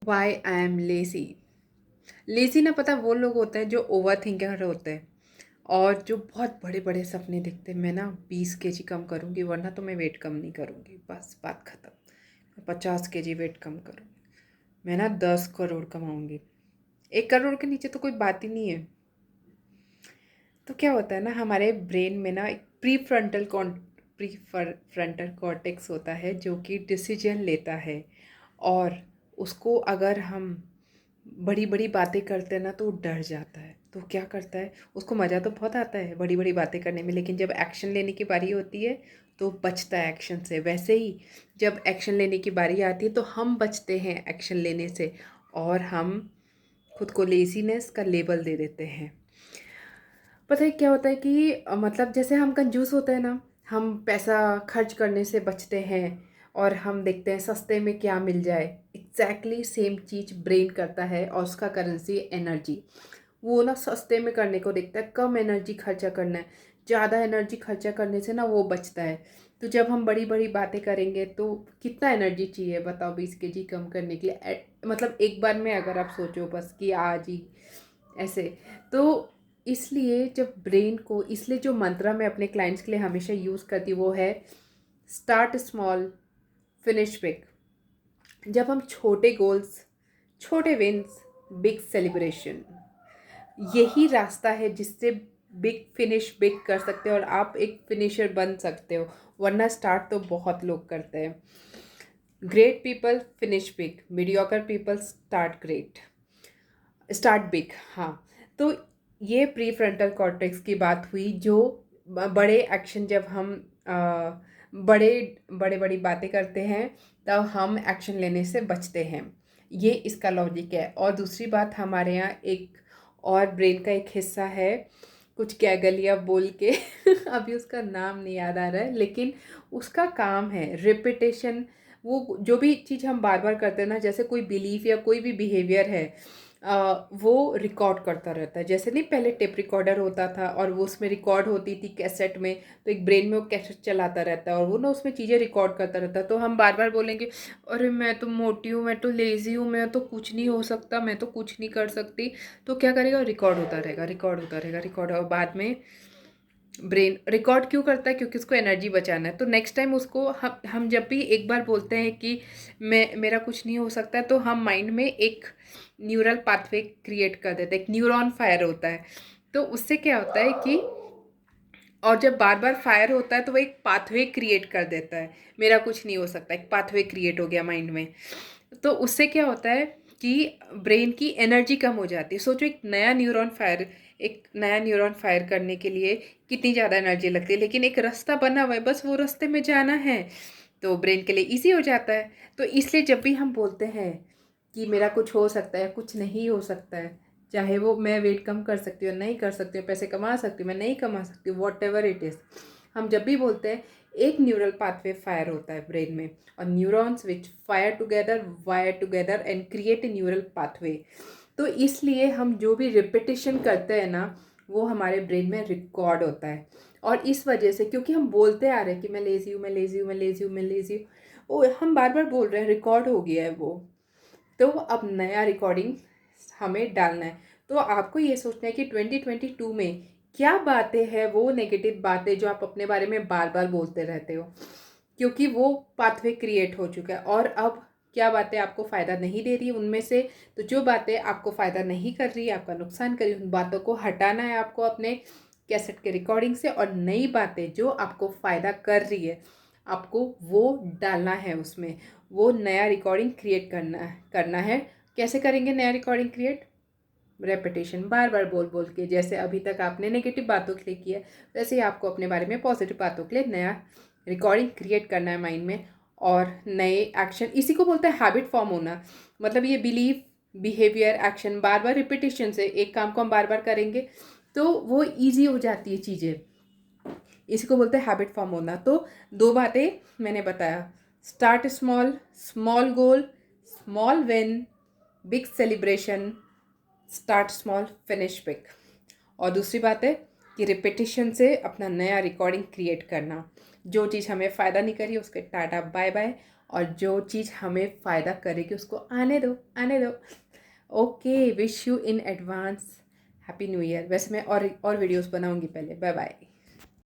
Y I am lazy. Lazy ना पता वो लोग होते हैं जो ओवर थिंकर होते हैं और जो बहुत बड़े बड़े सपने देखते हैं। मैं ना 20 kg कम करूँगी वरना तो मैं वेट कम नहीं करूँगी, बस बात ख़त्म। मैं 50 kg वेट कम करूँगी, मैं ना 10 करोड़ कमाऊँगी। 1 करोड़ के नीचे तो कोई बात ही नहीं है। तो क्या होता है ना, हमारे ब्रेन में ना एक प्री फ्रंटल कॉर्टेक्स होता है जो कि डिसीजन लेता है। और उसको अगर हम बड़ी बड़ी बातें करते हैं ना तो वो डर जाता है। तो क्या करता है, उसको मज़ा तो बहुत आता है बड़ी बड़ी बातें करने में, लेकिन जब एक्शन लेने की बारी होती है तो बचता है एक्शन से। वैसे ही जब एक्शन लेने की बारी आती है तो हम बचते हैं एक्शन लेने से, और हम खुद को लेजीनेस का लेबल दे देते हैं। पता है क्या होता है कि मतलब जैसे हम कंजूस होते हैं ना, हम पैसा खर्च करने से बचते हैं और हम देखते हैं सस्ते में क्या मिल जाए। एग्जैक्टली सेम चीज़ ब्रेन करता है और उसका करेंसी एनर्जी। वो ना सस्ते में करने को देखता है, कम एनर्जी खर्चा करना है। ज़्यादा एनर्जी खर्चा करने से ना वो बचता है। तो जब हम बड़ी बड़ी बातें करेंगे तो कितना एनर्जी चाहिए बताओ 20 kg कम करने के लिए? मतलब एक बार में अगर आप सोचो बस कि आज ही ऐसे। तो इसलिए जब ब्रेन को, इसलिए जो मंत्रा मैं अपने क्लाइंट्स के लिए हमेशा यूज़ करती वो है स्टार्ट स्मॉल फिनिश बिग। जब हम छोटे गोल्स, छोटे विंस, बिग सेलिब्रेशन, यही रास्ता है जिससे बिग फिनिश बिग कर सकते हो और आप एक फिनिशर बन सकते हो। वरना स्टार्ट तो बहुत लोग करते हैं। Great people finish big, mediocre people start big. हाँ, तो ये प्री फ्रंटल कॉर्टेक्स की बात हुई। जो बड़े एक्शन, जब हम बड़े बड़े बड़ी बातें करते हैं तब हम एक्शन लेने से बचते हैं। ये इसका लॉजिक है। और दूसरी बात, हमारे यहाँ एक और ब्रेन का एक हिस्सा है, कुछ कैगलिया बोल के अभी उसका नाम नहीं याद आ रहा है, लेकिन उसका काम है रिपीटेशन। वो जो भी चीज़ हम बार बार करते हैं ना, जैसे कोई बिलीफ या कोई भी बिहेवियर है, वो रिकॉर्ड करता रहता है। जैसे नहीं, पहले टेप रिकॉर्डर होता था और वो उसमें रिकॉर्ड होती थी कैसेट में, तो एक ब्रेन में वो कैसेट चलाता रहता है और वो ना उसमें चीज़ें रिकॉर्ड करता रहता है। तो हम बार बार बोलेंगे, अरे मैं तो मोटी हूँ, मैं तो लेज़ी हूँ, मैं तो कुछ नहीं हो सकता, मैं तो कुछ नहीं कर सकती। तो क्या करेगा, रिकॉर्ड होता रहेगा, रिकॉर्ड होता रहेगा, रिकॉर्ड। और बाद में ब्रेन रिकॉर्ड क्यों करता है? क्योंकि उसको एनर्जी बचाना है। तो नेक्स्ट टाइम उसको हम जब भी एक बार बोलते हैं कि मेरा कुछ नहीं हो सकता, तो हम माइंड में एक न्यूरल पाथवे क्रिएट कर देते हैं, एक न्यूरॉन फायर होता है। तो उससे क्या होता है कि, और जब बार बार फायर होता है तो वो एक पाथवे क्रिएट कर देता है, मेरा कुछ नहीं हो सकता, एक पाथवे क्रिएट हो गया माइंड में। तो उससे क्या होता है कि ब्रेन की एनर्जी कम हो जाती है। सोचो, एक नया न्यूरॉन फायर करने के लिए कितनी ज़्यादा एनर्जी लगती है, लेकिन एक रास्ता बना हुआ है, बस वो रास्ते में जाना है, तो ब्रेन के लिए इजी हो जाता है। तो इसलिए जब भी हम बोलते हैं कि मेरा कुछ हो सकता है, कुछ नहीं हो सकता है, चाहे वो मैं वेट कम कर सकती हूँ, नहीं कर सकती हूँ, पैसे कमा सकती हूँ, मैं नहीं कमा सकती हूँ, वॉट एवर इट इज़, हम जब भी बोलते हैं एक न्यूरल पाथवे फायर होता है ब्रेन में, और neurons which fire together wire together and create a neural pathway. तो इसलिए हम जो भी रिपीटिशन करते हैं ना, वो हमारे ब्रेन में रिकॉर्ड होता है। और इस वजह से, क्योंकि हम बोलते आ रहे हैं कि मैं लेज़ी हूँ, मैं लेज़ी हूँ, मैं लेज़ी हूँ, मैं लेज़ी हूँ, वो हम बार बार बोल रहे हैं, रिकॉर्ड हो गया है वो। तो अब नया रिकॉर्डिंग हमें डालना है। तो आपको ये सोचना है कि 2022 में क्या बातें हैं, वो नेगेटिव बातें जो आप अपने बारे में बार बार बोलते रहते हो, क्योंकि वो पाथवे क्रिएट हो चुका है। और अब क्या बातें आपको फ़ायदा नहीं दे रही उनमें से, तो जो बातें आपको फ़ायदा नहीं कर रही, आपका नुकसान कर रही, उन बातों को हटाना है आपको अपने कैसेट के रिकॉर्डिंग से, और नई बातें जो आपको फ़ायदा कर रही है आपको वो डालना है उसमें। वो नया रिकॉर्डिंग क्रिएट करना है। कैसे करेंगे नया रिकॉर्डिंग क्रिएट? रेपिटेशन, बार बार बोल बोल के। जैसे अभी तक आपने नेगेटिव बातों के लिए किया, वैसे ही आपको अपने बारे में पॉजिटिव बातों के लिए नया रिकॉर्डिंग क्रिएट करना है माइंड में। और नए एक्शन, इसी को बोलते हैं हैबिट फॉर्म होना। मतलब ये बिलीफ, बिहेवियर, एक्शन, बार बार रिपीटेशन से एक काम को हम बार बार करेंगे तो वो ईजी हो जाती है चीज़ें। इसी को बोलते हैं हैबिट फॉर्म होना। तो दो बातें मैंने बताया, start small, small goal, small win, big celebration, start small finish big. और दूसरी बात है कि रिपीटिशन से अपना नया रिकॉर्डिंग क्रिएट करना। जो चीज़ हमें फ़ायदा नहीं करी उसके टाटा बाय बाय, और जो चीज़ हमें फ़ायदा करेगी उसको आने दो, आने दो। Okay, wish you in advance happy new year. वैसे मैं और वीडियोस बनाऊंगी पहले। Bye bye.